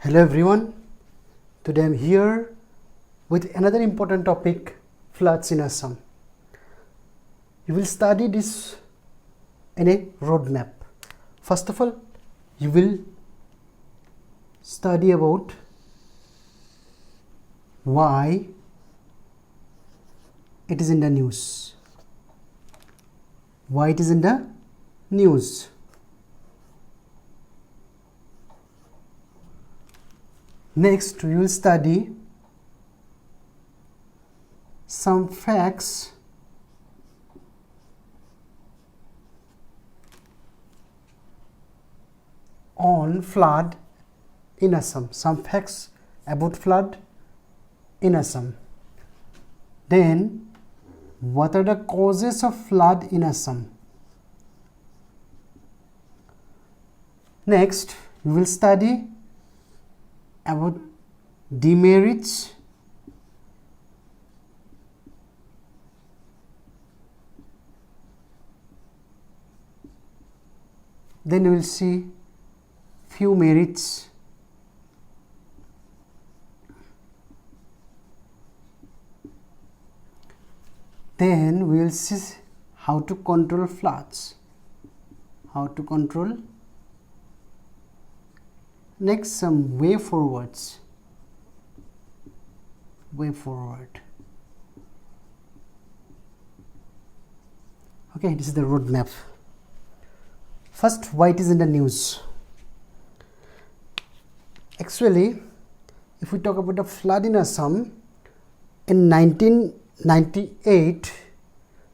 Hello everyone, today I am here with another important topic, floods in Assam. You will study this in a roadmap. First of all, you will study about why it is in the news. Why it is in the news. Next, we will study some facts on flood in Assam. Some facts about flood in Assam. Then, what are the causes of flood in Assam? Next, we will study about demerits then we will see few merits. Then we will see how to control floods. Next, some way forwards. Okay, this is the roadmap. First, why it is in the news. Actually, if we talk about the flood in Assam in 1998,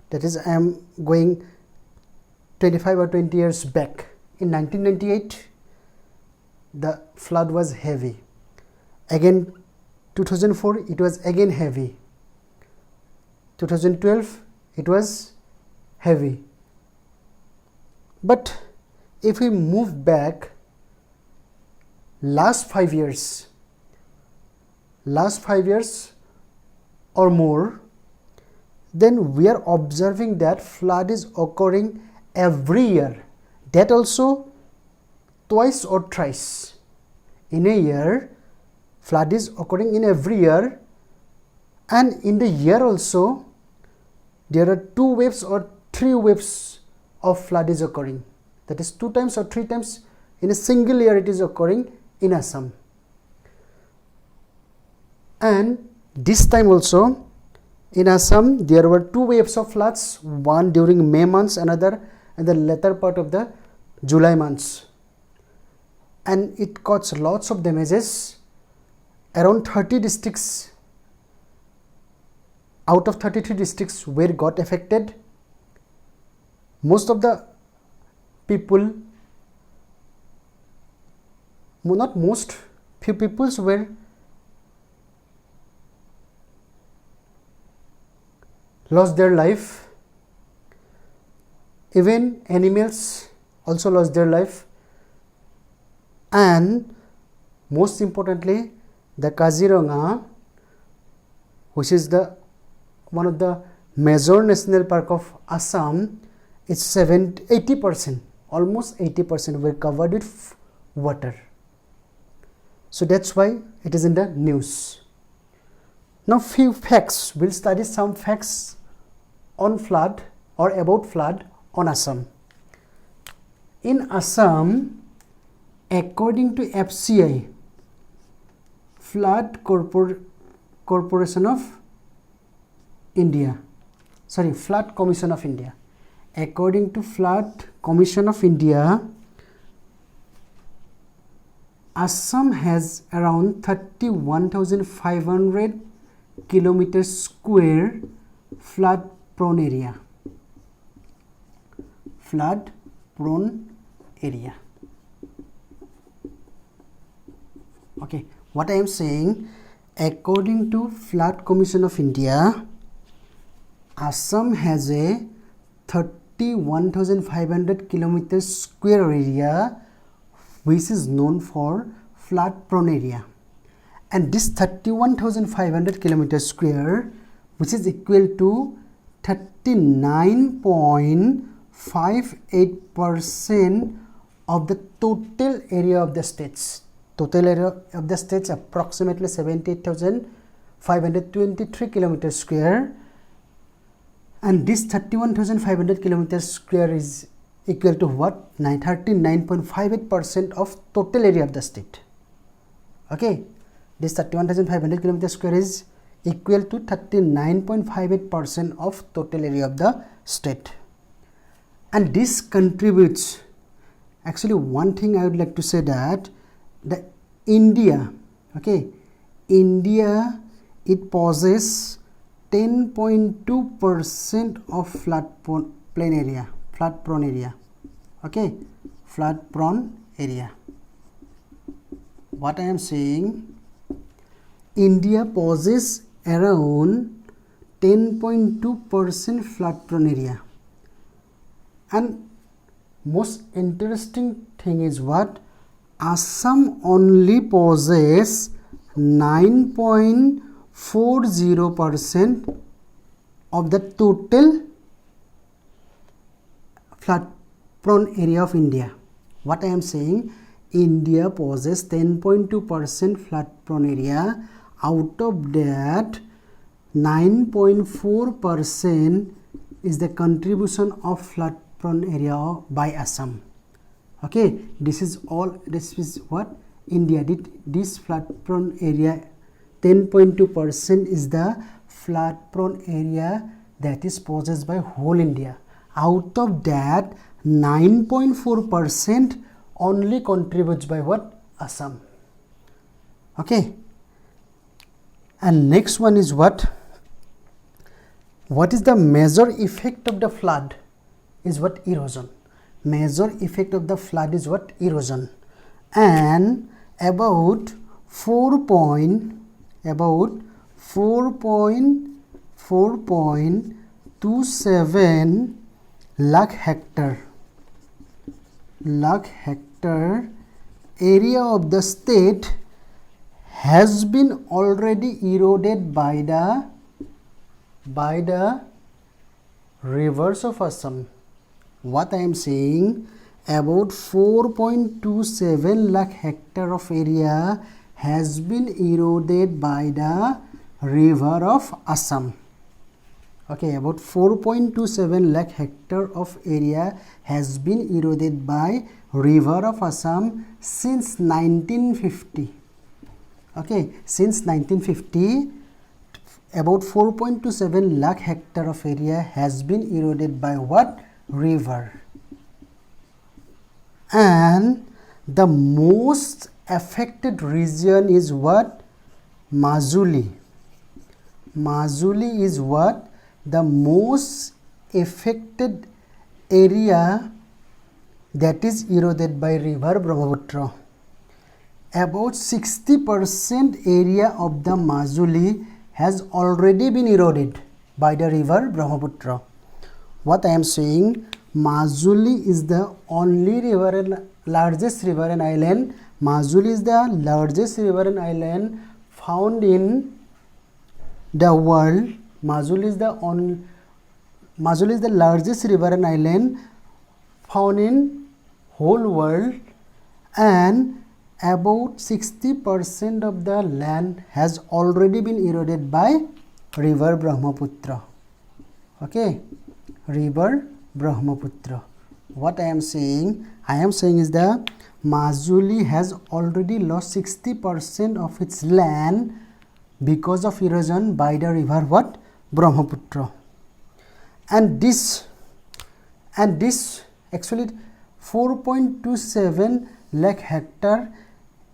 that is, I am going 25 or 20 years back. In 1998, the flood was heavy. Again, 2004, it was again heavy. 2012, it was heavy. But if we move back last 5 years or more, then we are observing that flood is occurring every year. That also twice or thrice in a year. Flood is occurring in every year, and in the year also there are 2 waves or 3 waves of flood is occurring. That is 2 times or 3 times in a single year it is occurring in Assam. And this time also in Assam there were 2 waves of floods, one during May months, another in the latter part of the July months. And it caused lots of damages. Around 30 districts out of 33 districts were got affected. Most of the people, not most, few peoples were lost their life. Even animals also lost their life. And most importantly, the Kaziranga, which is one of the major national park of Assam, is 80%, almost 80% were covered with water. So that's why it is in the news. Now few facts. We'll study some facts on flood or about flood on Assam. In Assam, according to FCI, Flood Corporation of India, Flood Commission of India. According to Flood Commission of India, Assam has around 31,500 kilometers square flood prone area. Flood prone area. Okay, what I am saying, according to Flood Commission of India, Assam has a 31,500 kilometers square area which is known for flood prone area. And this 31,500 kilometers square, which is equal to 39.58% of the total area of the states. Total area of the state is approximately 78,523 kilometers square, and this 31,500 kilometers square is equal to what? 39.58% of total area of the state. Okay, this 31,500 kilometers square is equal to 39.58% of total area of the state, and this contributes. Actually, one thing I would like to say that the India, okay, India, it possesses 10.2% of flat prone area, okay, flat prone area. What I am saying, India possesses around 10.2% flat prone area, and most interesting thing is what? Assam only possesses 9.40% of the total flat prone area of India. What I am saying, India possesses 10.2% flat prone area. Out of that, 9.4% is the contribution of flat prone area by Assam. Okay, this is what India did. This flat prone area, 10.2% is the flat prone area that is possessed by whole India. Out of that, 9.4% only contributes by what? Assam. Okay, and next one is what? What is the major effect of the flood? Is what? Erosion. Major effect of the flood is what? Erosion. And about 4.27 lakh hectare area of the state has been already eroded by the rivers of Assam. What I am saying, about 4.27 lakh hectare of area has been eroded by the river of Assam. Okay, about 4.27 lakh hectare of area has been eroded by river of Assam since 1950. Okay, since 1950, about 4.27 lakh hectare of area has been eroded by what? River. And the most affected region is what? Majuli. Majuli is what? The most affected area that is eroded by river Brahmaputra. About 60% area of the Majuli has already been eroded by the river Brahmaputra. What I am saying, Majuli is the only river and largest river and island. Majuli is the largest river and island found in the world. Majuli is the largest river and island found in whole world, and about 60% of the land has already been eroded by river Brahmaputra. Okay, river Brahmaputra. What I am saying is that Majuli has already lost 60% of its land because of erosion by the river what? Brahmaputra. And this actually 4.27 lakh hectare,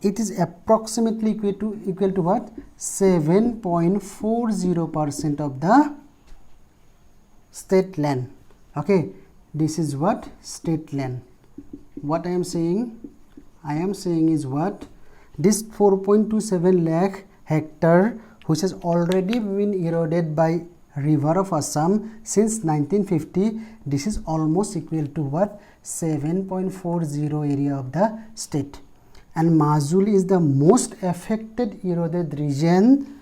it is approximately equal to what? 7.40% of the state land. Okay, this is what? State land. What I am saying is what? This 4.27 lakh hectare which has already been eroded by river of Assam since 1950, this is almost equal to what? 7.40 area of the state. And Majuli is the most affected eroded region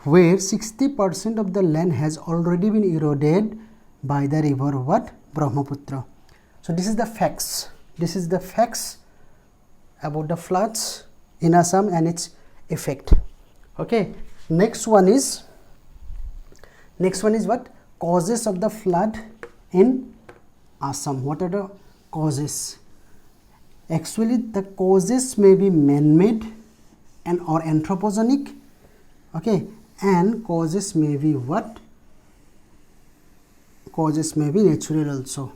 where 60% of the land has already been eroded by the river what? Brahmaputra. So this is the facts. about the floods in Assam and its effect. Okay, next one is what? Causes of the flood in Assam. What are the causes? Actually, the causes may be man-made and or anthropogenic. Okay, and causes may be what? Causes may be natural also.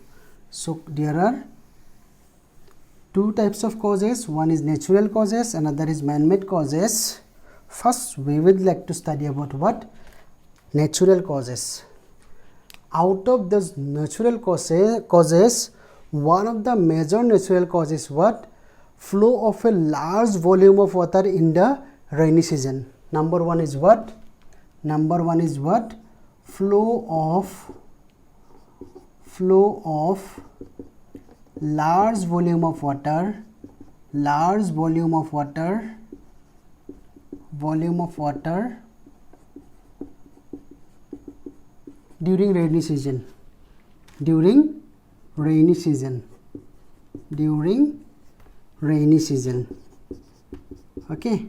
So there are two types of causes. One is natural causes, another is man-made causes. First, we would like to study about what? Natural causes. Out of those natural causes, one of the major natural causes is what? Flow of a large volume of water in the rainy season. Number one is what? Number one is what? Flow of large volume of water during rainy season. Okay,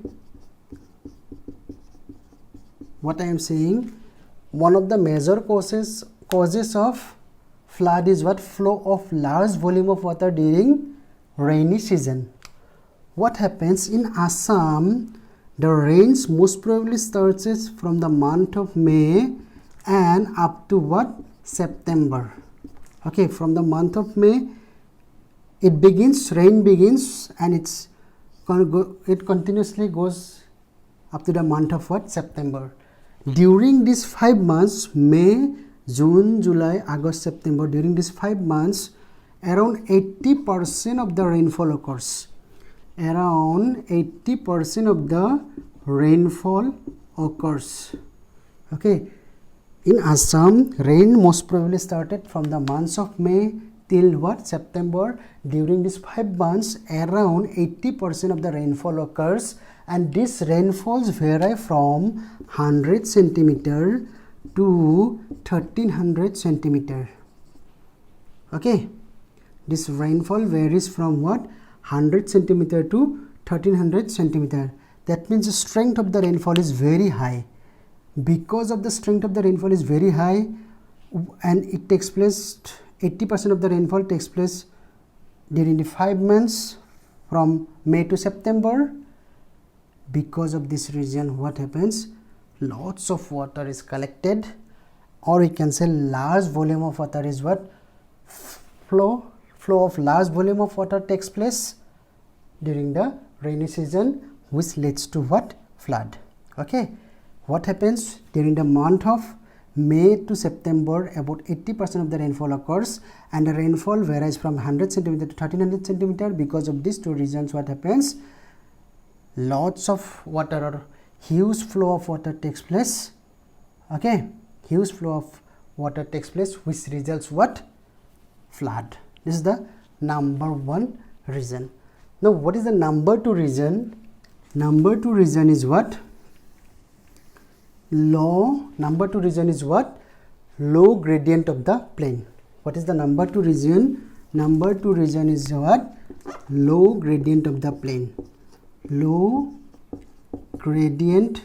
what I am saying, one of the major causes of flood is what? Flow of large volume of water during rainy season. What happens in Assam? The rains most probably starts from the month of May and up to what? September. Okay, from the month of May rain begins, and it continuously goes up to the month of what? September. During these 5 months, May, June, July, August, September, during these 5 months, around 80% of the rainfall occurs. Around 80% of the rainfall occurs. Okay, in Assam, rain most probably started from the months of May till what? September. During these 5 months, around 80% of the rainfall occurs, and these rainfalls vary from 100 centimeter to 1300 centimeter. Okay, this rainfall varies from what? 100 centimeter to 1300 centimeter. That means the strength of the rainfall is very high. Because of the strength of the rainfall is very high, and it takes place, 80% of the rainfall takes place during the 5 months from May to September. Because of this reason, what happens? Lots of water is collected, or we can say large volume of water is what? Flow of large volume of water takes place during the rainy season, which leads to what? Flood. Okay, what happens during the month of May to September? About 80% of the rainfall occurs, and the rainfall varies from 100 centimeter to 1300 centimeter. Because of these two reasons, what happens? Lots of water or huge flow of water takes place. Okay, huge flow of water takes place, which results what? Flood. This is the number one reason. Now, what is the number two reason? Number two reason is what? Number two reason is what? Low gradient of the plain. What is the number two reason? Number two reason is what? Low gradient of the plain. Low gradient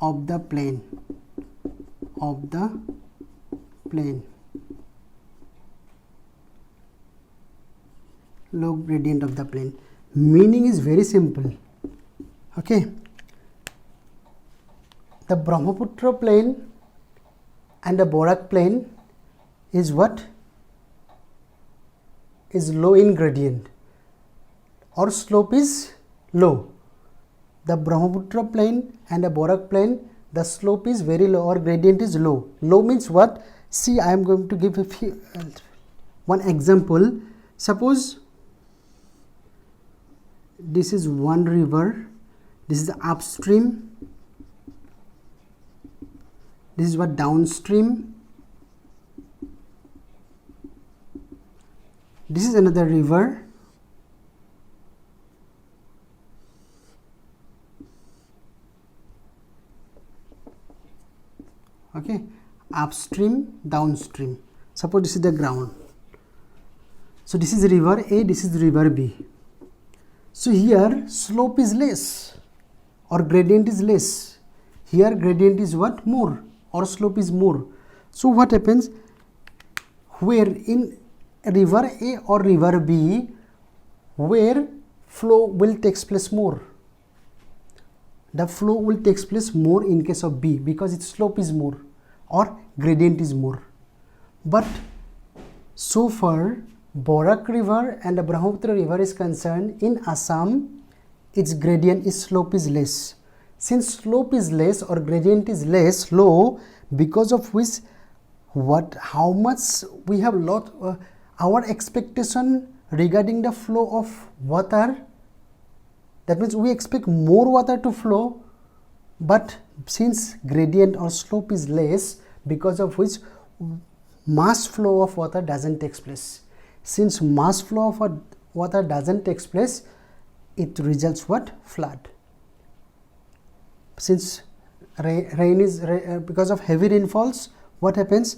of the plain. Low gradient of the plain. Meaning is very simple. Okay, the Brahmaputra plain and the Borak plain is what? Is low in gradient, or slope is low. The Brahmaputra plain and the Borak plain, the slope is very low or gradient is low. Low means what? See, I am going to give one example. Suppose this is one river, this is the upstream, this is what? Downstream, this is another river, okay, upstream, downstream. Suppose this is the ground. So this is river A, this is river B. So here slope is less or gradient is less. Here gradient is what? More, or slope is more. So what happens? Where in river A or river B, where flow will takes place more? The flow will takes place more in case of B, because its slope is more or gradient is more. But so far Barak River and the Brahmaputra River is concerned, in Assam its gradient is slope is less. Since slope is less or gradient is less, low, because of which how much we have lot our expectation regarding the flow of water, that means we expect more water to flow, but since gradient or slope is less, because of which mass flow of water doesn't take place. Since mass flow of water doesn't take place, it results what? Flood. Since rain is because of heavy rainfalls, what happens?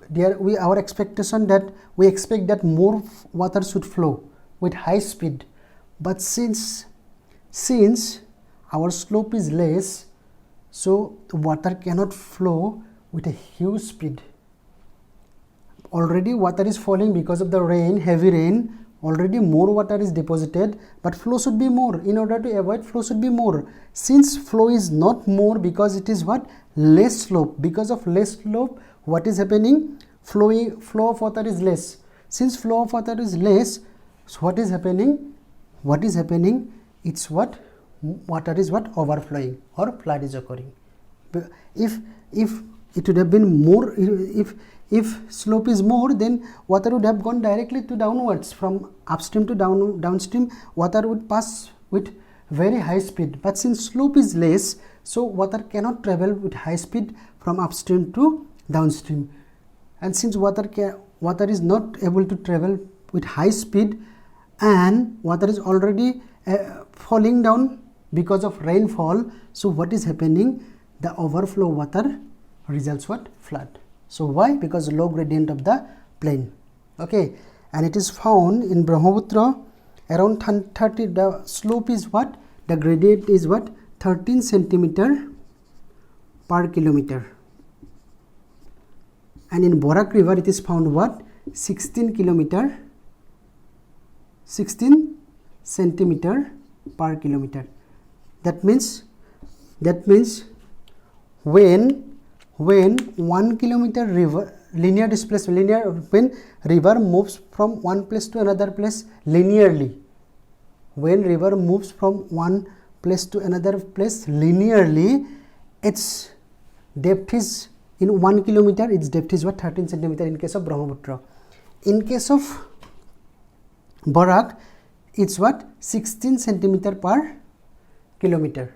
There our expectation that we expect that more water should flow with high speed, but since our slope is less, so water cannot flow with a huge speed. Already water is falling because of the rain, heavy rain. Already more water is deposited, but flow should be more. In order to avoid, flow should be more. Since flow is not more, because it is what? Less slope. Because of less slope, what is happening? Flow of water is less. Since flow of water is less, so what is happening? It's what? Water is what? Overflowing, or flood is occurring. If it would have been more, if slope is more, then water would have gone directly to downwards. From upstream to downstream, water would pass with very high speed. But since slope is less, so water cannot travel with high speed from upstream to downstream. And since water is not able to travel with high speed, and water is already falling down because of rainfall, so what is happening? The overflow water results what? Flood. So why? Because low gradient of the plain. Okay, and it is found in Brahmaputra around 30. The slope is what? The gradient is what? 13 centimeter per kilometer. And in Barak River it is found what? 16 centimeter per kilometer. That means when 1 kilometer river linear displacement, when river moves from one place to another place linearly, when river moves from one place to another place linearly, its depth is, in 1 kilometer, its depth is what? 13 centimeter in case of Brahmaputra. In case of Barak, it's what? 16 centimeter per kilometer.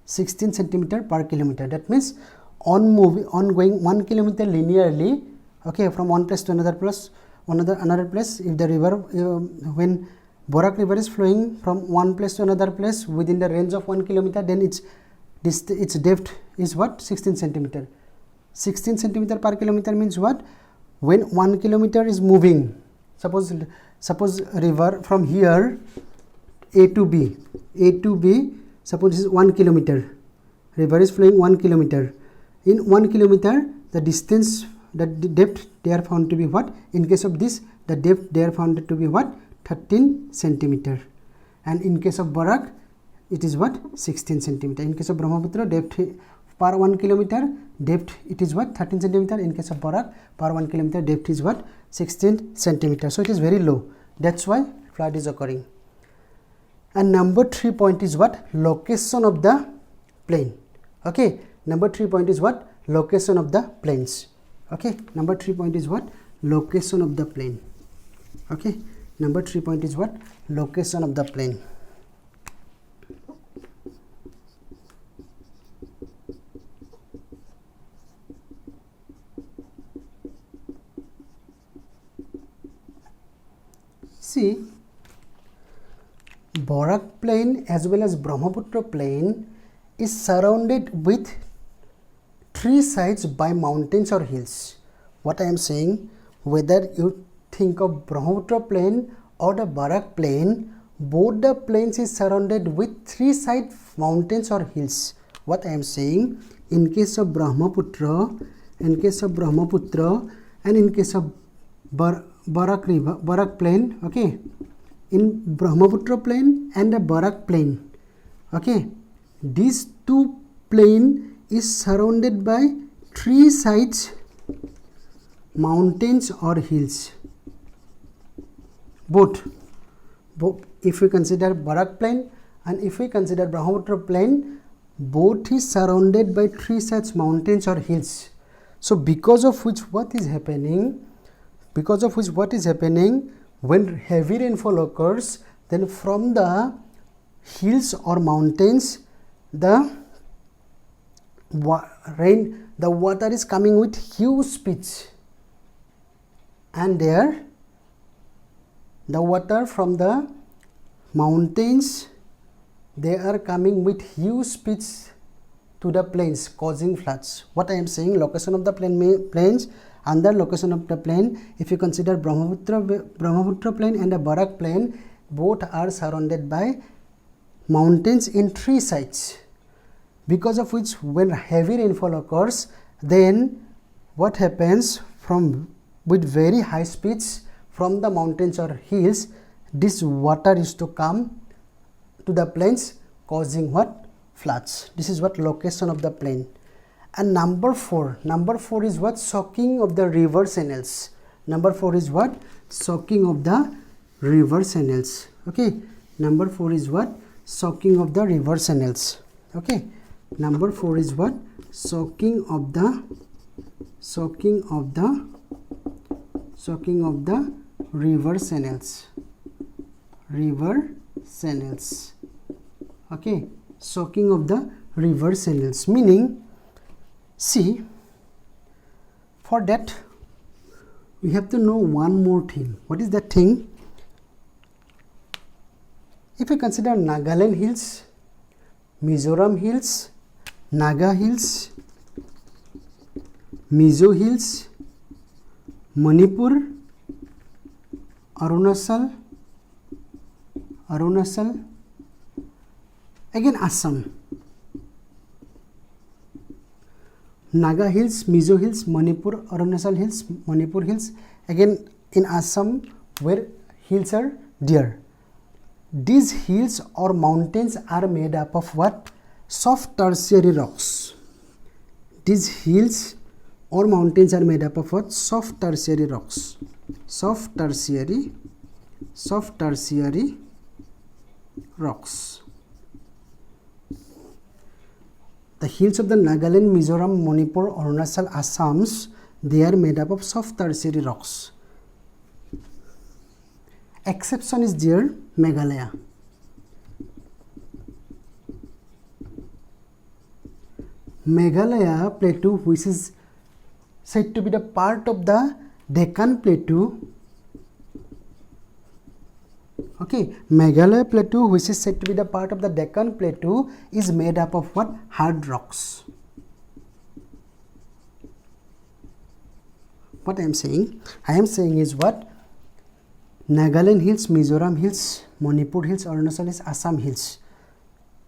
16 centimeter per kilometer. That means on going 1 kilometer linearly, okay, from one place to another place, another place, if the river when Barak River is flowing from one place to another place within the range of 1 kilometer, then its depth is what? 16 centimeter. 16 centimeter per kilometer means what? When 1 kilometer is moving, suppose river from here A to B, suppose this is 1 kilometer, river is flowing 1 kilometer. In 1 kilometer, the distance, the depth they are found to be what? In case of this, the depth they are found to be what? 13 centimeter. And in case of Barak, it is what? 16 centimeter. In case of Brahmaputra, depth per 1 kilometer, depth it is what? 13 centimeter. In case of Barak, per 1 kilometer, depth is what? 16 centimeter. So it is very low. That's why flood is occurring. And number 3 point is what? Location of the plain. Okay. Number 3 point is what? Location of the plains. Okay. Number 3 point is what? Location of the plain. Okay. Number 3 point is what? Location of the plain. See, Barak plain as well as Brahmaputra plain is surrounded with 3 sides by mountains or hills. What I am saying, whether you think of Brahmaputra plain or the Barak plain, both the plains is surrounded with three side mountains or hills. What I am saying, in case of Brahmaputra, and in case of Barak river, Barak plain, okay, in Brahmaputra plain and the Barak plain, okay, these two plain is surrounded by three sides mountains or hills. Both if we consider Barak plain and if we consider Brahmaputra plain, both is surrounded by three such mountains or hills. So because of which what is happening, when heavy rainfall occurs, then from the hills or mountains the water is coming with huge speeds, and there the water from the mountains, they are coming with huge speeds to the plains, causing floods. What I am saying, location of the plains, under location of the plain, if you consider Brahmaputra plain and the Barak plain, both are surrounded by mountains in three sides. Because of which when heavy rainfall occurs, then what happens, with very high speeds from the mountains or hills, this water is to come to the plains, causing what? Floods. This is what location of the plain. And number 4 is what? Soaking of the river channels. Number 4 is what? Soaking of the river channels. Okay. Number 4 is what? Soaking of the river channels. Okay. Number 4 is what? Soaking of the river channels. Okay, soaking of the river channels, meaning, see, for that we have to know one more thing. What is that thing? If we consider Nagaland hills, Mizoram hills, Naga hills, Mizo hills, Manipur, Arunachal, again Assam, Naga hills, Mizo hills, Manipur, Arunachal hills, Manipur hills, again in Assam where hills are there. These hills or mountains are made up of what? Soft tertiary rocks. These hills or mountains are made up of what? Soft tertiary rocks. Soft tertiary rocks. The hills of the Nagaland, Mizoram, Manipur, Arunachal, Assams, they are made up of soft tertiary rocks. Exception is there, Meghalaya. Meghalaya plateau, which is said to be the part of the Deccan Plateau. Okay, Meghalaya Plateau, which is said to be the part of the Deccan Plateau, is made up of what? Hard rocks. What I am saying? I am saying is what? Nagaland hills, Mizoram hills, Manipur hills, Arunachal hills, Assam hills.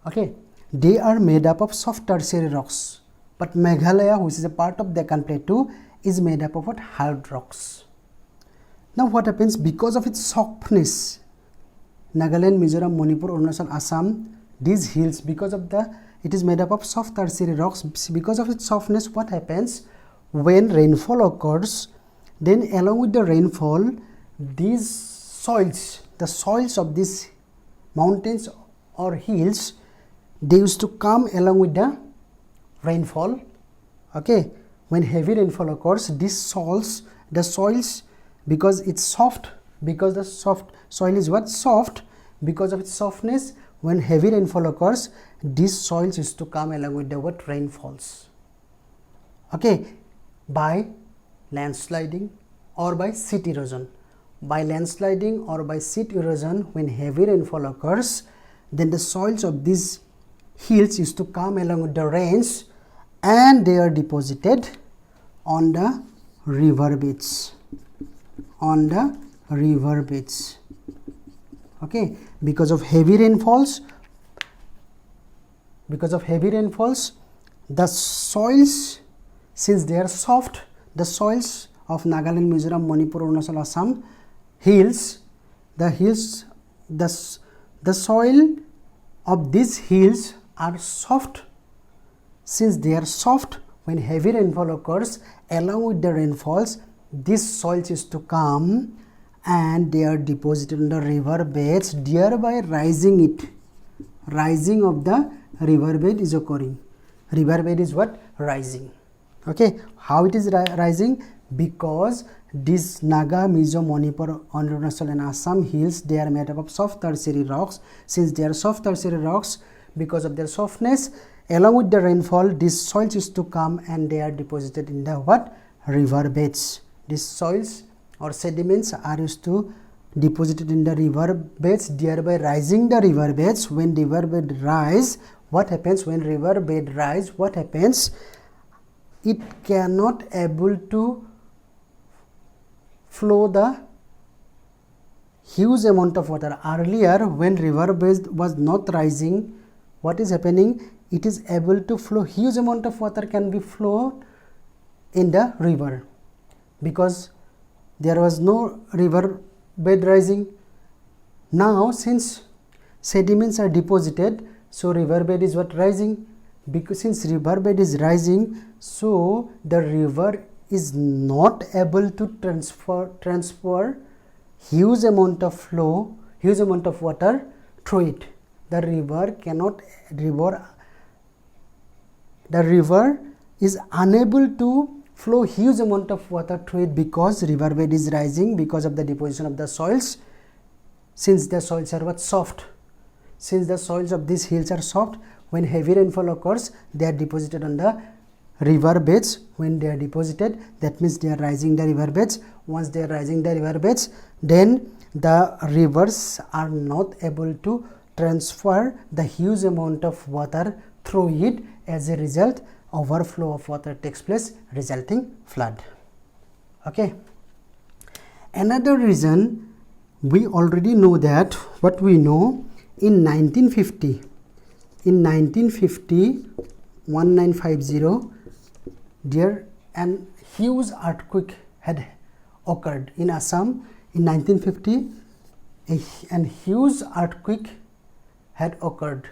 Okay, they are made up of soft tertiary rocks. But Meghalaya, which is a part of Deccan Plateau, is made up of what? Hard rocks. Now what happens? Because of its softness, Nagaland, Mizoram, Manipur, Arunachal, Assam, these hills, it is made up of soft tertiary rocks. Because of its softness, what happens? When rainfall occurs, then along with the rainfall, these soils, the soils of these mountains or hills, they used to come along with the rainfall. Okay, when heavy rainfall occurs, these soils, because it's soft, because the soft soil is what? Soft. Because of its softness, when heavy rainfall occurs, these soils used to come along with the what? Rainfalls. Okay, by landsliding or by sheet erosion. By landsliding or by sheet erosion, when heavy rainfall occurs, then the soils of these hills used to come along with the rains, and they are deposited on the river beds. Okay, because of heavy rainfalls, the soils, since they are soft, the soils of Nagaland, Mizoram, Manipur, Arunachal, Assam hills, the soil of these hills are soft. Since they are soft, when heavy rainfall occurs, along with the rainfalls, these soils used to come and they are deposited in the river beds, thereby rising of the river bed is occurring. River bed is what? Rising. Okay, how it is rising? Because these Naga, Mizo, Manipur, Arunachal and Assam hills, they are made up of soft tertiary rocks. Since they are soft tertiary rocks, because of their softness, along with the rainfall, these soils used to come and they are deposited in the what? River beds. These soils or sediments are used to deposited in the river beds, thereby rising the river beds. When river bed rise, what happens? When river bed rise, what happens? It cannot able to flow the huge amount of water. Earlier, when river bed was not rising, what is happening? It is able to flow, huge amount of water can be flowed in the river, because there was no river bed rising. Now, since sediments are deposited, so river bed is what? Rising. Because since river bed is rising, so the river is not able to transfer huge amount of flow, huge amount of water through it. The river is unable to flow huge amount of water through it, because river bed is rising because of the deposition of the soils. Since the soils are what? Soft. Since the soils of these hills are soft, when heavy rainfall occurs, they are deposited on the river beds. When they are deposited, that means they are rising the river beds. Once they are rising the river beds, then the rivers are not able to transfer the huge amount of water through it. As a result, overflow of water takes place, resulting flood. Okay. Another reason, we already know that, what we know, in 1950, 1950, there an huge earthquake had occurred in Assam. In 1950, a huge earthquake had occurred,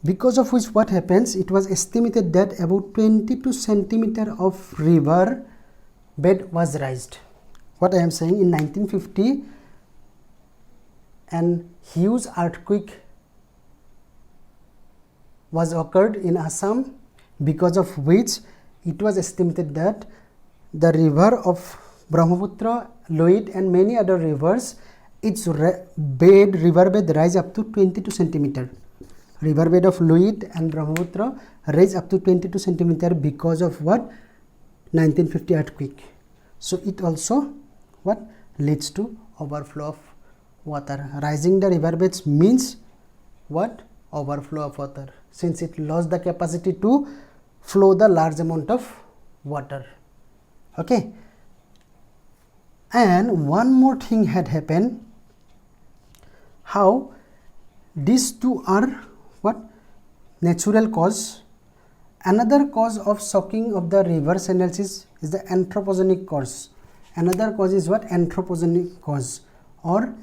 because of which what happens, it was estimated that about 22 centimeter of river bed was raised. What I am saying, in 1950, an huge earthquake was occurred in Assam, because of which it was estimated that the river of Brahmaputra, Loit and many other rivers, its river bed rise up to 22 centimeter. River bed of Loit and Brahmaputra rise up to 22 centimeter because of what? 1950 earthquake. So it also what? Leads to overflow of water. Rising the river beds means what? Overflow of water, since it lost the capacity to flow the large amount of water. Okay. And one more thing had happened. How? These two are what? Natural cause. Another cause of soaking of the river channels is the anthropogenic cause. Another cause is what? Anthropogenic cause or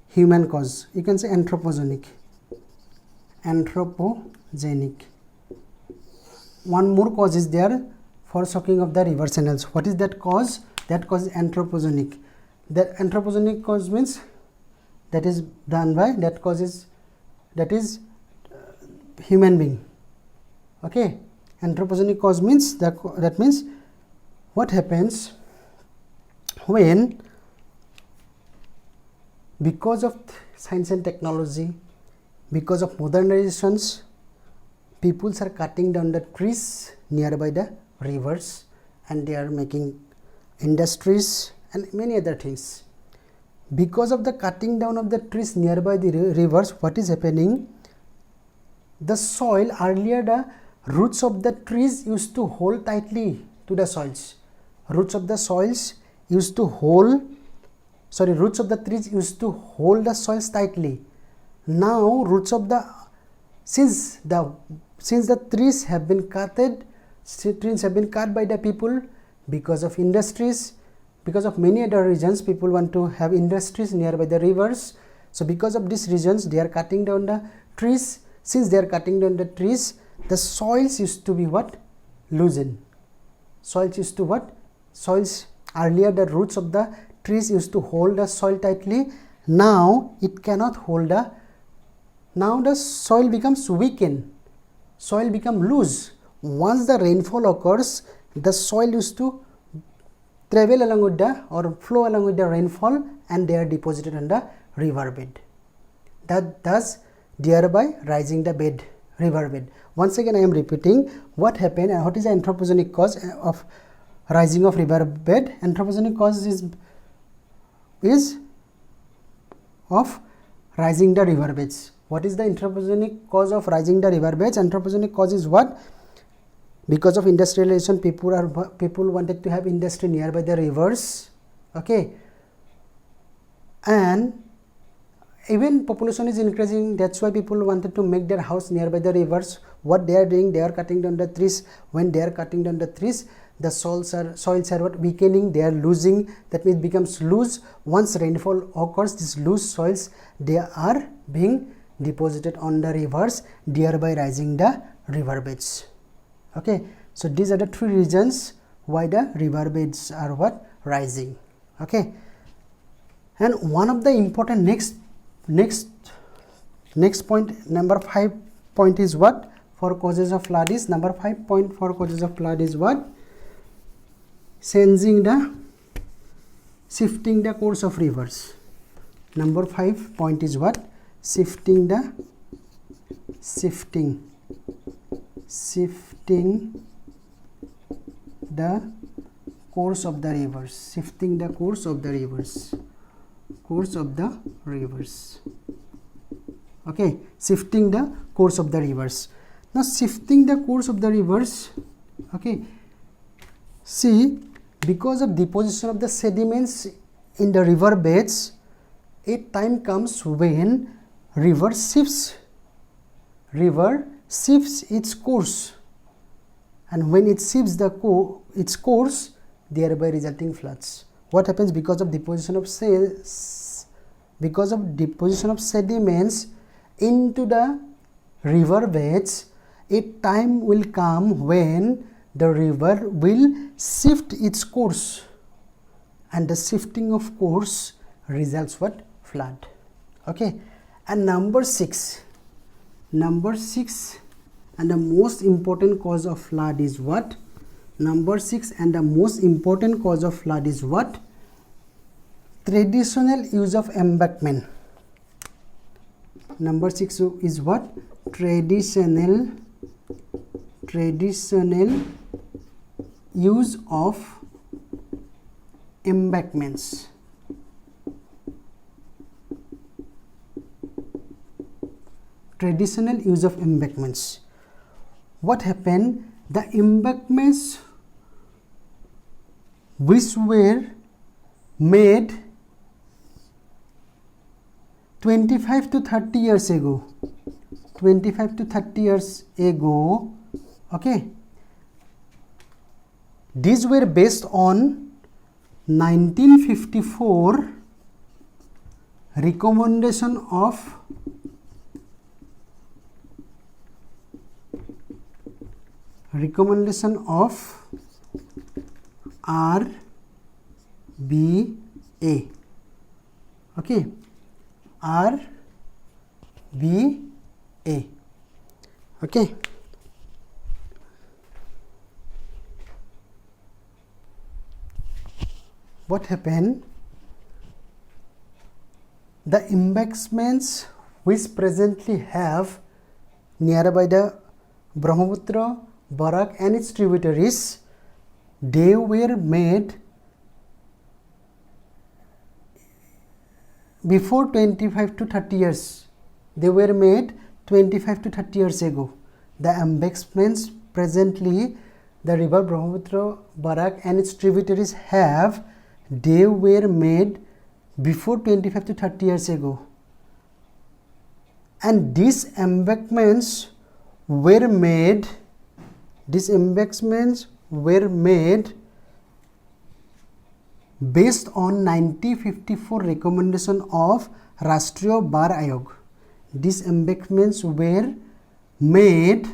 human cause. You can say anthropogenic. One more cause is there for soaking of the river channels. What is that cause? That cause is anthropogenic. That anthropogenic cause means that is done by, that is human being. Okay. Anthropogenic cause means that means what happens when, because of science and technology, because of modernizations, peoples are cutting down the trees nearby the rivers, and they are making industries and many other things. Because of the cutting down of the trees nearby the rivers, what is happening? The soil, earlier the roots of the trees used to hold tightly to the soils. Roots of the soils used to hold roots of the trees used to hold the soils tightly. Now roots of the, since the trees have been cut by the people because of industries, because of many other reasons. People want to have industries nearby the rivers, so because of these reasons they are cutting down the trees. Since they are cutting down the trees, the soils used to be what? Loosened. Soils used to what? Soils, earlier the roots of the trees used to hold the soil tightly. Now it cannot hold the, now the soil becomes weakened, soil become loose. Once the rainfall occurs, the soil used to travel along with the, or flow along with the rainfall, and they are deposited on the river bed. That thus thereby rising the bed, river bed. Once again I am repeating what happened and what is the anthropogenic cause of rising of river bed. Anthropogenic cause is of rising the river beds. What is the anthropogenic cause of rising the river beds? Anthropogenic cause is what? Because of industrialization, people wanted to have industry nearby the rivers, okay, and even population is increasing. That's why people wanted to make their house nearby the rivers. What they are doing, they are cutting down the trees. When they are cutting down the trees, the soils are what? Weakening, they are losing. That means it becomes loose. Once rainfall occurs, these loose soils, they are being deposited on the rivers, thereby rising the river beds. Okay, so these are the three reasons why the river beds are what? Rising. Okay, and one of the important next point, number 5 point is what? For causes of flood is, number 5 point for causes of flood is what? Shifting the course of rivers. Number 5 point is what? Shifting the course of the rivers. Shifting the course of the rivers. Okay, shifting the course of the rivers. Now shifting the course of the rivers, okay, see, because of deposition of the sediments in the river beds, a time comes when river shifts its course, and when it shifts its course, thereby resulting floods. What happens? Because of deposition of sediments into the river beds, a time will come when the river will shift its course, and the shifting of course results what? Flood. Okay, and number 6 and the most important cause of flood is what? Number 6 and the most important cause of flood is what? Traditional use of embankment. Number 6 is what? Traditional use of embankments. Traditional use of embankments. What happened? The embankments which were made 25 to 30 years ago, okay, these were based on 1954 recommendation of RBA, okay, RBA, okay. What happened? The embankments which presently have nearby the Brahmaputra, Barak and its tributaries, they were made before 25 to 30 years. They were made 25 to 30 years ago. The embankments presently the river Brahmaputra, Barak and its tributaries have, they were made before 25 to 30 years ago, and these embankments were made based on 1954 recommendation of Rashtriya Bar Ayog. These embankments were made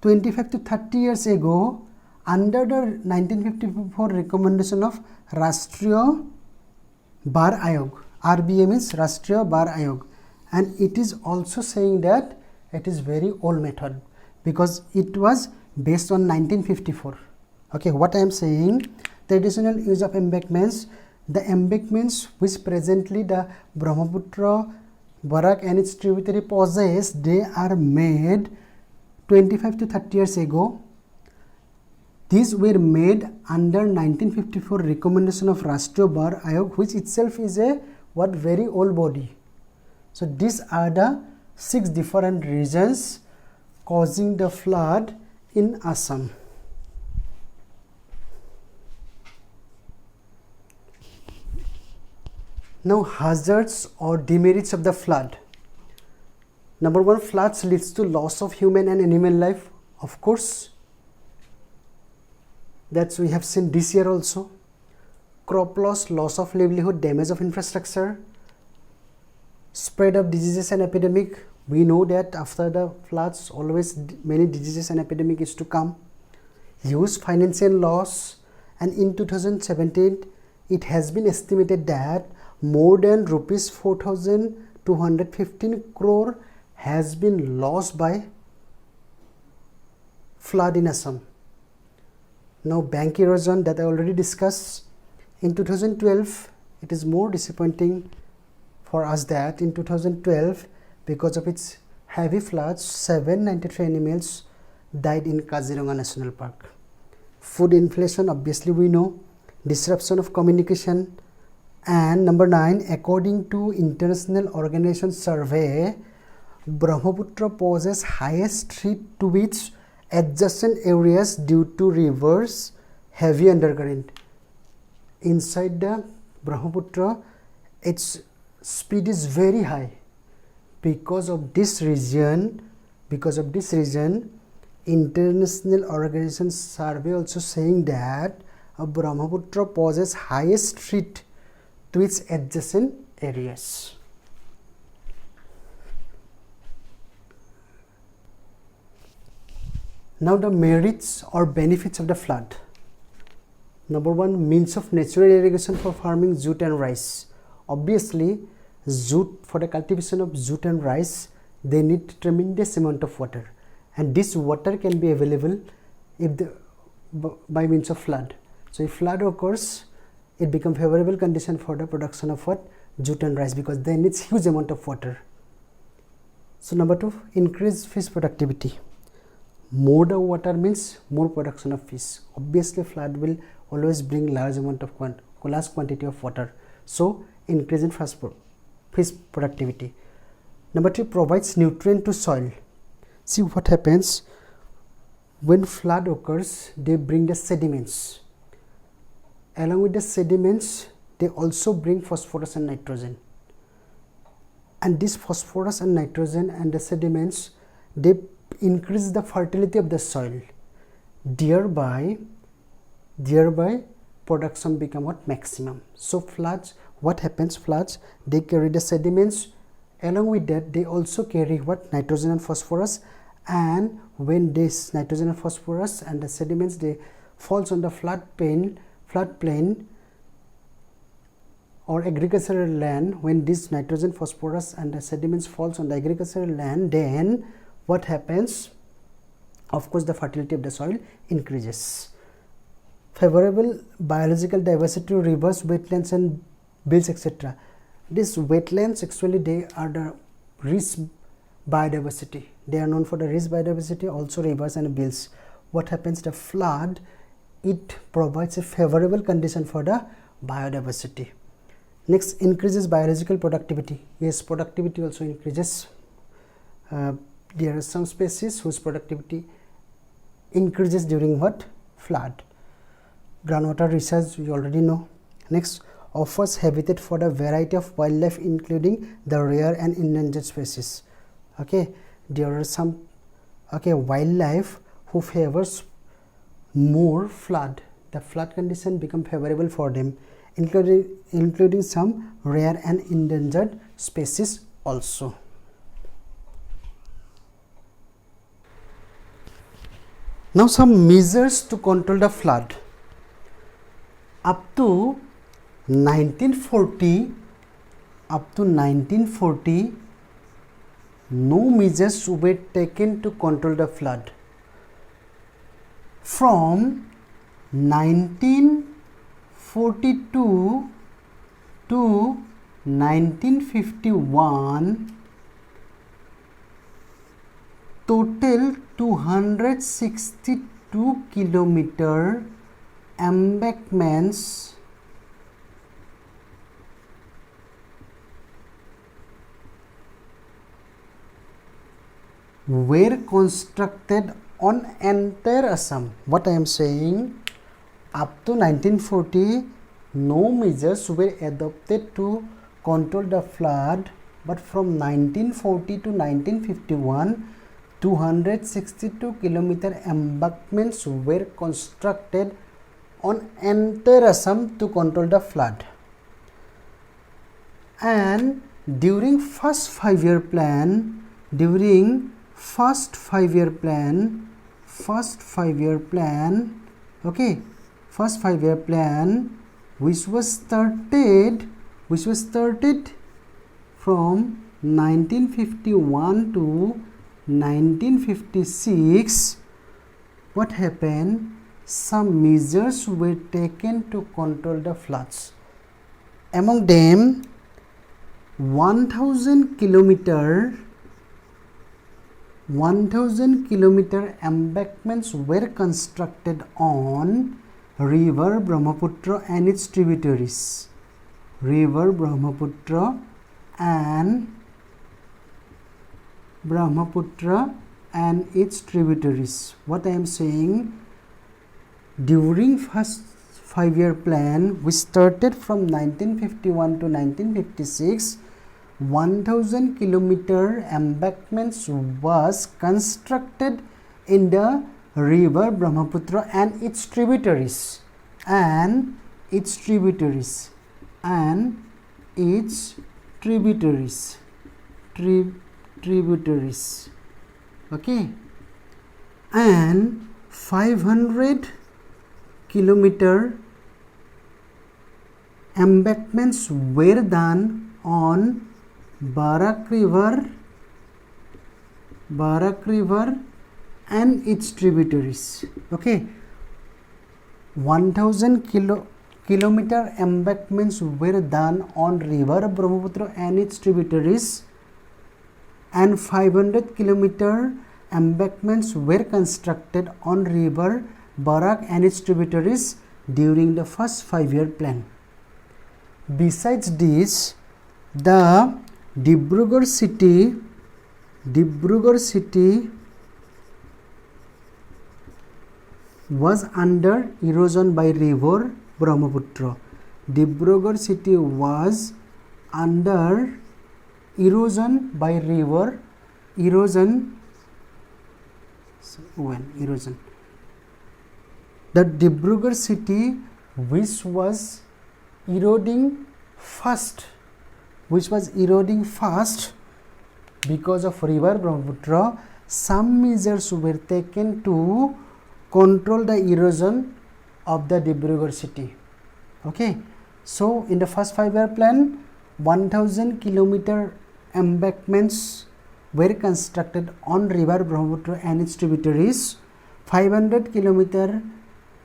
25 to 30 years ago under the 1954 recommendation of Rashtriya Bar Ayog. RBA means Rashtriya Bar Ayog, and it is also saying that it is very old method because it was based on 1954. Okay, what I am saying, traditional use of embankments, the embankments which presently the Brahmaputra, Barak and its tributary possess, they are made 25 to 30 years ago. These were made under 1954 recommendation of Rashtriya Bar Ayog, which itself is a very old body. So these are the 6 different reasons causing the flood in Assam. Now, hazards or demerits of the flood. Number 1, floods leads to loss of human and animal life. Of course, that's we have seen this year also. Crop loss, loss of livelihood, damage of infrastructure, spread of diseases and epidemic. We know that after the floods, always many diseases and epidemic is to come. Huge financial loss, and in 2017, it has been estimated that more than rupees 4,215 crore has been lost by flood in Assam. Now, bank erosion that I already discussed. In 2012, it is more disappointing for us that in 2012, because of its heavy floods, 793 animals died in Kaziranga National Park. Food inflation, obviously we know. Disruption of communication. And number 9, according to International Organization survey, Brahmaputra poses highest threat to its adjacent areas due to rivers heavy undercurrent. Inside the Brahmaputra, its speed is very high. Because of this reason, International Organization survey also saying that Brahmaputra poses highest threat to its adjacent areas. Now, the merits or benefits of the flood. Number 1, means of natural irrigation for farming jute and rice. Obviously, for the cultivation of jute and rice, they need tremendous amount of water, and this water can be available by means of flood. So if flood occurs, it becomes favorable condition for the production of jute and rice, because they need huge amount of water. So number 2, increased fish productivity. More the water means more production of fish. Obviously, flood will always bring large quantity of water. So increase in fish productivity. Number 3, provides nutrient to soil. See what happens when flood occurs. They bring the sediments. Along with the sediments, they also bring phosphorus and nitrogen. And this phosphorus and nitrogen and the sediments, they increase the fertility of the soil. Thereby production become maximum. So floods, what happens? Floods, they carry the sediments. Along with that, they also carry nitrogen and phosphorus. And when this nitrogen and phosphorus and the sediments, they falls on the floodplain or agricultural land, when this nitrogen, phosphorus and the sediments falls on the agricultural land, then what happens? Of course, the fertility of the soil increases. Favorable biological diversity, rivers, wetlands and bills, etc. These wetlands, actually they are the rich biodiversity. They are known for the rich biodiversity, also rivers and bills. What happens? The flood, it provides a favorable condition for the biodiversity. Next, increases biological productivity. Yes, productivity also increases. There are some species whose productivity increases during flood. Groundwater research, we already know. Next, offers habitat for a variety of wildlife including the rare and endangered species. Okay, there are some wildlife who favors more flood. The flood condition become favorable for them, including some rare and endangered species also. Now some measures to control the flood. Up to 1940, no measures were taken to control the flood. From 1942 to 1951, total 262 kilometer embankments were constructed on entire Assam. What I am saying, up to 1940, no measures were adopted to control the flood, but from 1940 to 1951, 262 kilometer embankments were constructed on entire Assam to control the flood. And during first 5-year plan, which was started from 1951 to 1956, what happened? Some measures were taken to control the floods. Among them, 1000 kilometer embankments were constructed on river Brahmaputra and its tributaries. What I am saying, during first 5-year plan, which started from 1951 to 1956, 1000 kilometer embankments was constructed in the river Brahmaputra and its tributaries. Okay, and 500 kilometer embankments were done on Barak River and its tributaries. Okay, 1000 kilometer embankments were done on river Brahmaputra and its tributaries, and 500 kilometer embankments were constructed on river Barak and its tributaries during the first 5-year plan. Besides this, the Dibrugarh city was under erosion by river Brahmaputra. Dibrugarh city was under erosion by river The Dibrugarh city, which was eroding fast because of river Brahmaputra, some measures were taken to control the erosion of the Dibrugarh city. Okay, so in the first 5-year plan, 1000 kilometer embankments were constructed on river Brahmaputra and its tributaries. 500 kilometer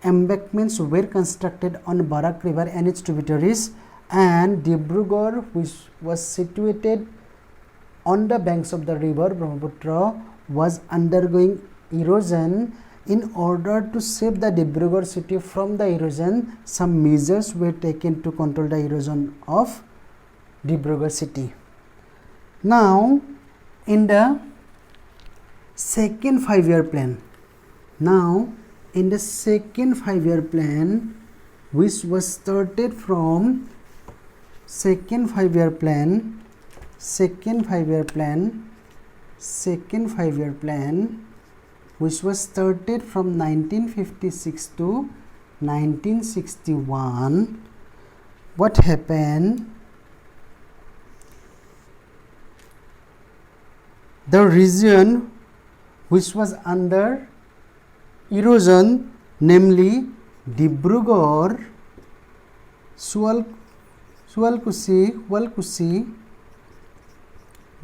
embankments were constructed on Barak River and its tributaries, and Dibrugarh, which was situated on the banks of the river Brahmaputra, was undergoing erosion. In order to save the Dibrugarh city from the erosion, some measures were taken to control the erosion of Dibrugarh city. Now, in the second 5-year plan, which was started from second 5-year plan, which was started from 1956 to 1961. What happened? The region which was under erosion, namely Dibrugarh, Sualkusi,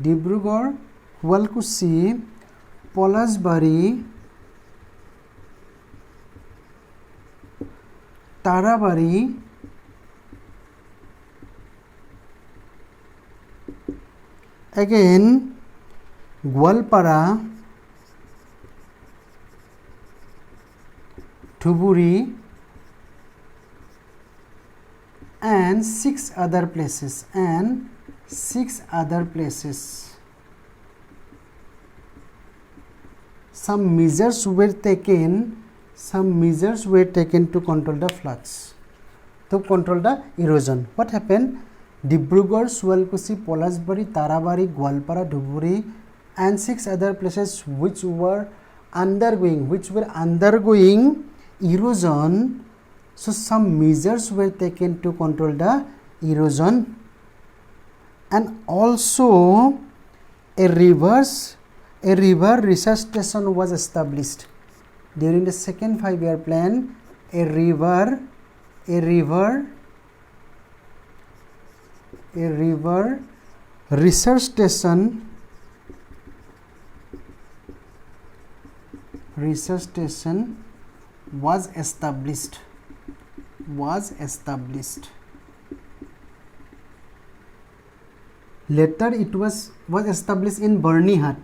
Dibrugarh, Hualkusi, Polasbari, Tarabari, again Gwalpara, Dhuburi, and 6 other places, Some measures were taken to control the floods, to control the erosion. What happened? Dibrugarh, Sualkusi, Polasbari, Tarabari, Gwalpara, Dhuburi, and 6 other places which were undergoing erosion. So some measures were taken to control the erosion, and also a river research station was established during the second 5-year plan. A river research station was established. Later it was established in Barnihut.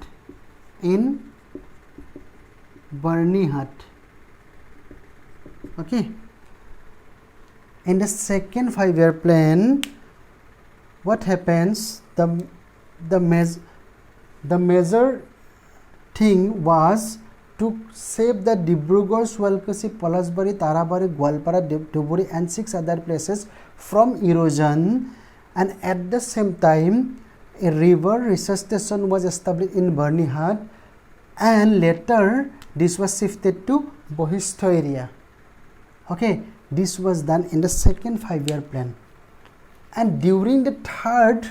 Okay. In the second 5-year plan, what happens? The major thing was to save the Dibrugarh, Sualkusi, Polasbari, Tarabari, Gwalpara, Dhuburi, and 6 other places from erosion, and at the same time a river research station was established in Barnihut, and later this was shifted to Bohisto area. Okay, this was done in the second 5-year plan. And during the third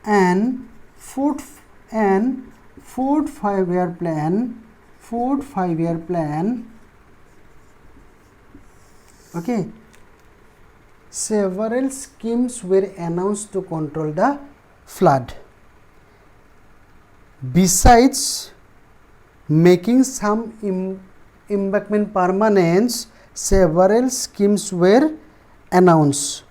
and fourth 5-year plan, okay, several schemes were announced to control the flood. Besides making some embankment permanent, several schemes were announced.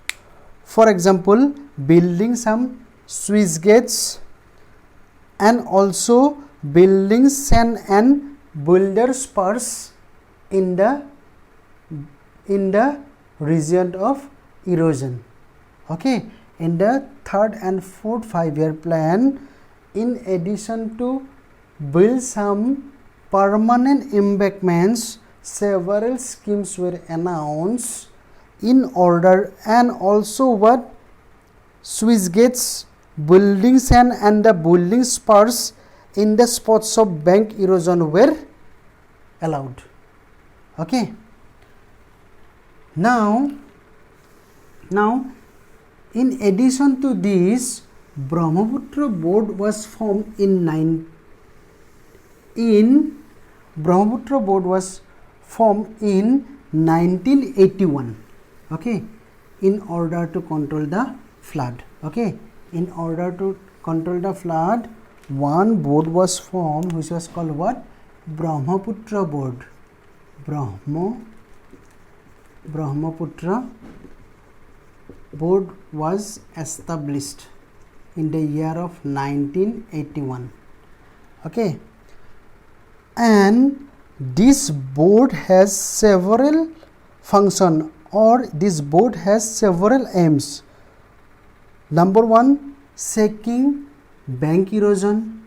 For example, building some sluice gates, and also building sand and boulder spurs in the region of erosion. Okay, in the third and fourth 5-year plan, in addition to build some permanent embankments, several schemes were announced in order, and also what? Sluice gates, building sand and the building spurs in the spots of bank erosion were allowed. Okay. Now in addition to this, Brahmaputra board was formed in 1981. Okay, in order to control the flood. Okay, in order to control the flood, one board was formed which was called what? Brahmaputra board. Brahmaputra board was established in the year of 1981. Okay, and this board has several functions, or this board has several aims. Number 1, checking bank erosion,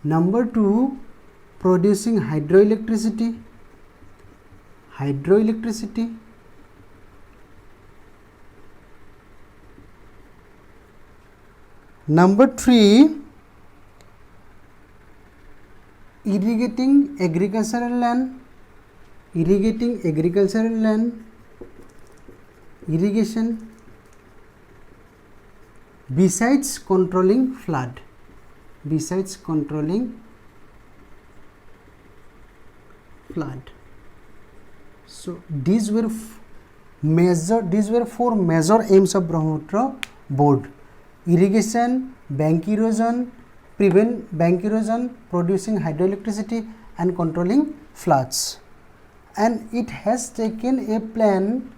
Number 2, producing hydroelectricity. Number 3, irrigating agricultural land. Irrigation. Besides controlling flood. So these were 4 major aims of Brahmaputra board: irrigation, bank erosion, prevent bank erosion, producing hydroelectricity, and controlling floods. And it has taken a plan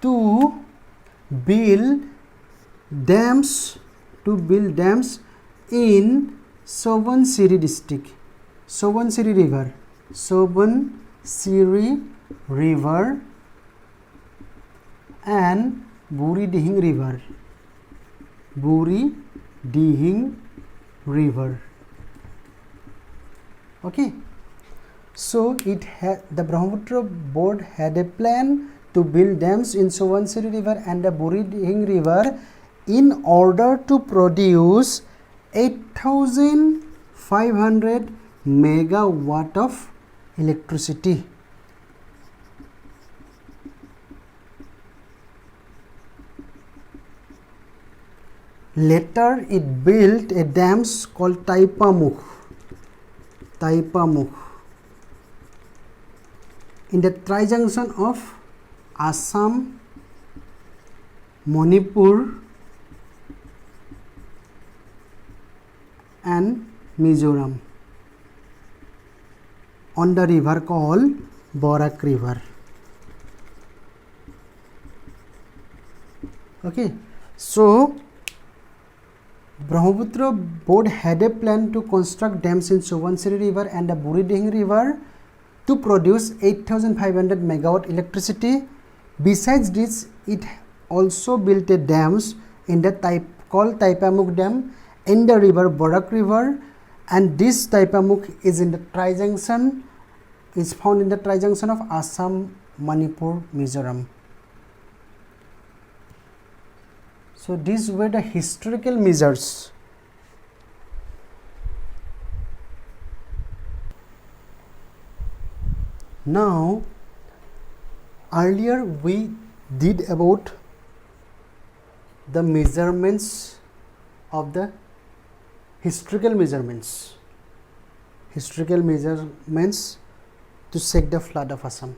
to build dams in Subansiri district. Subansiri River and Buri Dihing River. Okay, so the Brahmaputra board had a plan to build dams in Subansiri River and the Buri Dihing River in order to produce 8,500 megawatt of electricity. Later it built a dams called Taipamukh in the tri-junction of Assam, Manipur and Mizoram on the river called Barak River. Okay, so Brahmaputra board had a plan to construct dams in Subansiri River and the Buri Dihing River to produce 8,500 megawatt electricity. Besides this, it also built a dams in the called Taipamukh Dam in the river Barak River, and this Taipamukh is found in the tri-junction of Assam, Manipur, Mizoram. So these were the historical measures. Now, earlier we did about the measurements of the historical measurements to check the flood of Assam.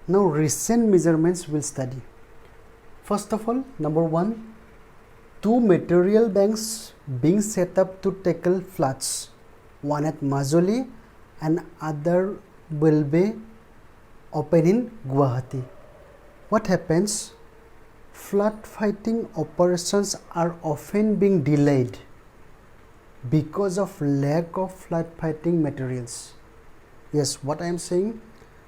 Now recent measurements we'll study. First of all, number 1, 2 material banks being set up to tackle floods, one at Majuli and other will be open in Guwahati. What happens? Flood fighting operations are often being delayed because of lack of flood fighting materials. Yes, what I am saying,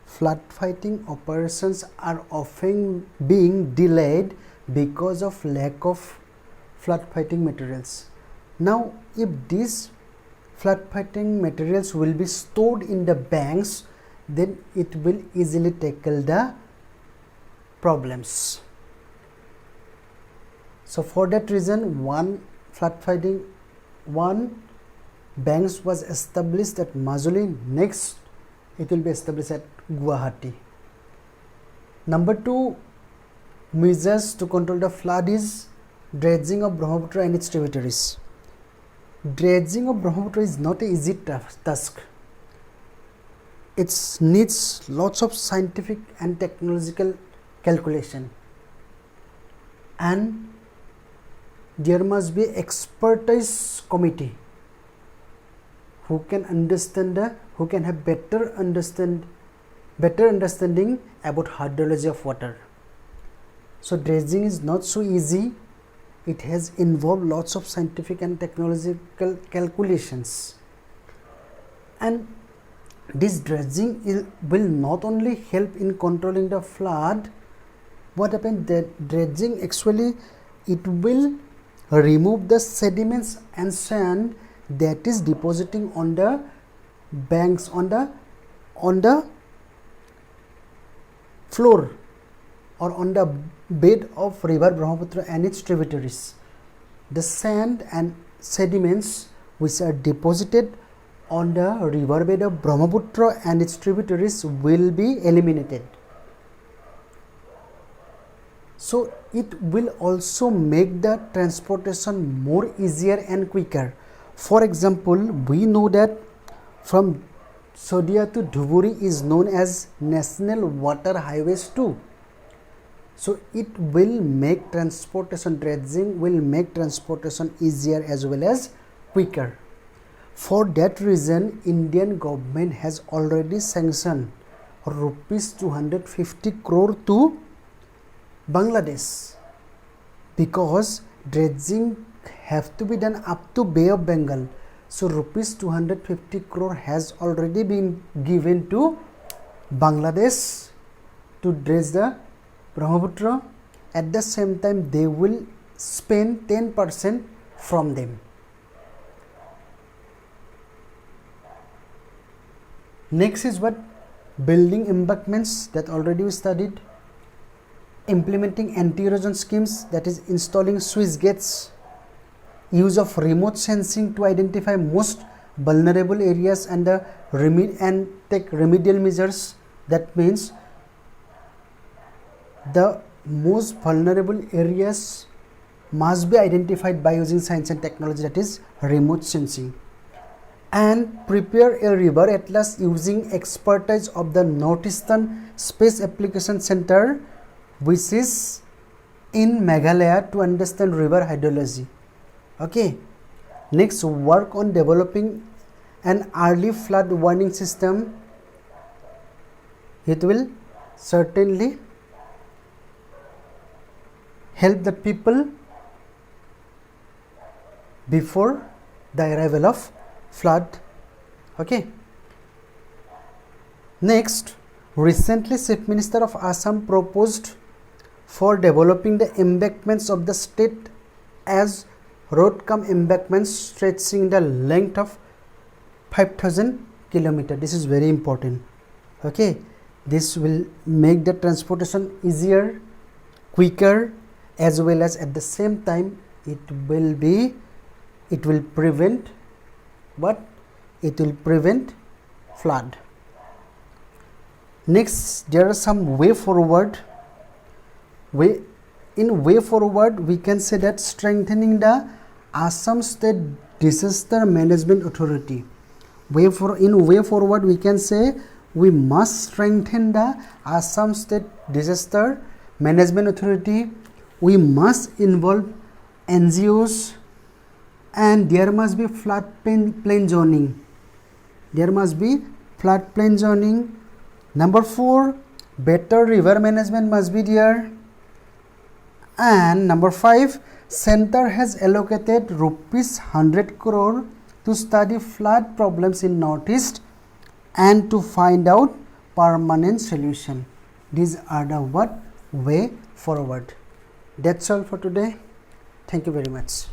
flood fighting operations are often being delayed because of lack of flood fighting materials. Now, if these flood fighting materials will be stored in the banks, then it will easily tackle the problems. So for that reason, one banks was established at Majuli. Next, it will be established at Guwahati. Number 2 measures to control the flood is dredging of Brahmaputra and its tributaries. Dredging of Brahmaputra is not an easy task. It needs lots of scientific and technological calculation, and there must be expertise committee who can have better understanding about hydrology of water. So dredging is not so easy. It has involved lots of scientific and technological calculations, and this dredging will not only help in controlling the flood. What happens, that dredging actually it will remove the sediments and sand that is depositing on the banks, on the floor or on the bed of river Brahmaputra and its tributaries. The sand and sediments which are deposited on the river bed of Brahmaputra and its tributaries will be eliminated. So it will also make the transportation more easier and quicker. For example, we know that from Sodia to Dhuburi is known as National Water Highways 2. So it will make transportation, dredging will make transportation easier as well as quicker. For that reason, Indian government has already sanctioned rupees 250 crore to Bangladesh, because dredging have to be done up to Bay of Bengal. So rupees 250 crore has already been given to Bangladesh to dredge the Brahmaputra. At the same time, they will spend 10% from them. Next is what? Building embankments, that already we studied. Implementing anti-erosion schemes, that is installing sluice gates. Use of remote sensing to identify most vulnerable areas and take remedial measures. That means the most vulnerable areas must be identified by using science and technology, that is remote sensing. And prepare a river atlas using expertise of the Northeastern Space Application Center, which is in Meghalaya, to understand river hydrology. Okay. Next, work on developing an early flood warning system. It will certainly help the people before the arrival of flood. Okay. Next, recently Chief Minister of Assam proposed for developing the embankments of the state as road cum embankments stretching the length of 5,000 km. This is very important. Okay, this will make the transportation easier, quicker, as well as at the same time it will prevent what? It will prevent flood. Next, there are some way forward. In way forward, we can say that strengthening the Assam State Disaster Management Authority. In way forward, we can say we must strengthen the Assam State Disaster Management Authority. We must involve NGOs, and there must be floodplain zoning. There must be floodplain zoning. Number 4, better river management must be there. And number 5, center has allocated rupees 100 crore to study flood problems in Northeast and to find out permanent solution. These are the way forward. That's all for today. Thank you very much.